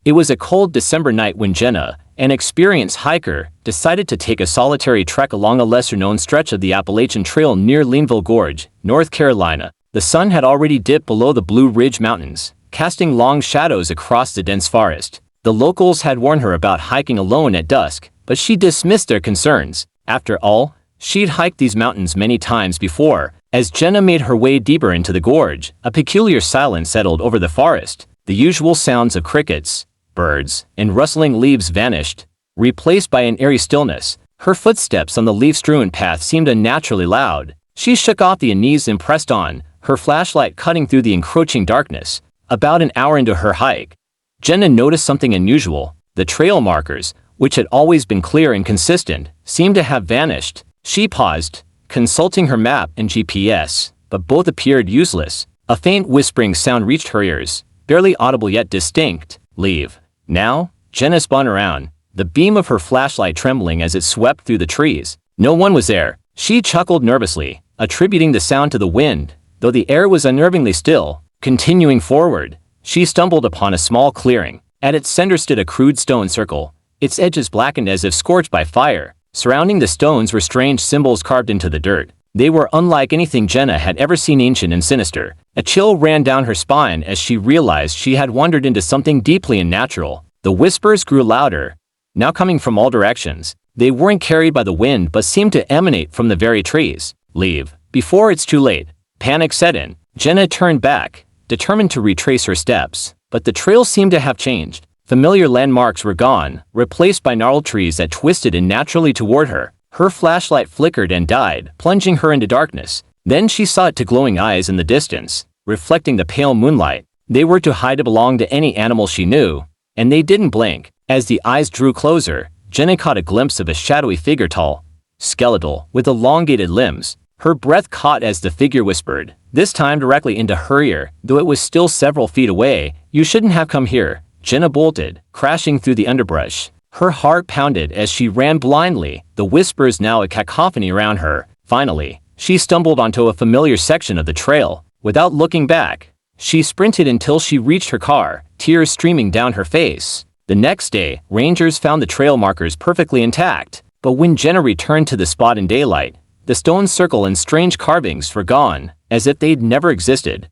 It was a cold December night when Jenna, an experienced hiker, decided to take a solitary trek along a lesser-known stretch of the Appalachian Trail near Linville Gorge, North Carolina. The sun had already dipped below the Blue Ridge Mountains, casting long shadows across the dense forest. The locals had warned her about hiking alone at dusk, but she dismissed their concerns. After all, she'd hiked these mountains many times before. As Jenna made her way deeper into the gorge, a peculiar silence settled over the forest. The usual sounds of crickets, birds, and rustling leaves vanished, replaced by an eerie stillness. Her footsteps on the leaf-strewn path seemed unnaturally loud. She shook off the unease and pressed on, her flashlight cutting through the encroaching darkness. About an hour into her hike, Jenna noticed something unusual. The trail markers, which had always been clear and consistent, seemed to have vanished. She paused, consulting her map and GPS, but both appeared useless. A faint whispering sound reached her ears, barely audible yet distinct. "Leave. Now?" Jenna spun around, the beam of her flashlight trembling as it swept through the trees. No one was there. She chuckled nervously, attributing the sound to the wind, though the air was unnervingly still. Continuing forward, she stumbled upon a small clearing. At its center stood a crude stone circle, its edges blackened as if scorched by fire. Surrounding the stones were strange symbols carved into the dirt. They were unlike anything Jenna had ever seen, ancient and sinister. A chill ran down her spine as she realized she had wandered into something deeply unnatural. The whispers grew louder, now coming from all directions. They weren't carried by the wind but seemed to emanate from the very trees. "Leave, before it's too late." Panic set in. Jenna turned back, determined to retrace her steps, but the trail seemed to have changed. Familiar landmarks were gone, replaced by gnarled trees that twisted unnaturally toward her. Her flashlight flickered and died, plunging her into darkness. Then she saw two glowing eyes in the distance, reflecting the pale moonlight. They were too high to belong to any animal she knew, and they didn't blink. As the eyes drew closer, Jenna caught a glimpse of a shadowy figure, tall, skeletal, with elongated limbs. Her breath caught as the figure whispered, this time directly into her ear, though it was still several feet away. "You shouldn't have come here." Jenna bolted, crashing through the underbrush. Her heart pounded as she ran blindly, the whispers now a cacophony around her. Finally, she stumbled onto a familiar section of the trail. Without looking back, she sprinted until she reached her car, tears streaming down her face. The next day, rangers found the trail markers perfectly intact, but when Jenna returned to the spot in daylight, the stone circle and strange carvings were gone, as if they'd never existed.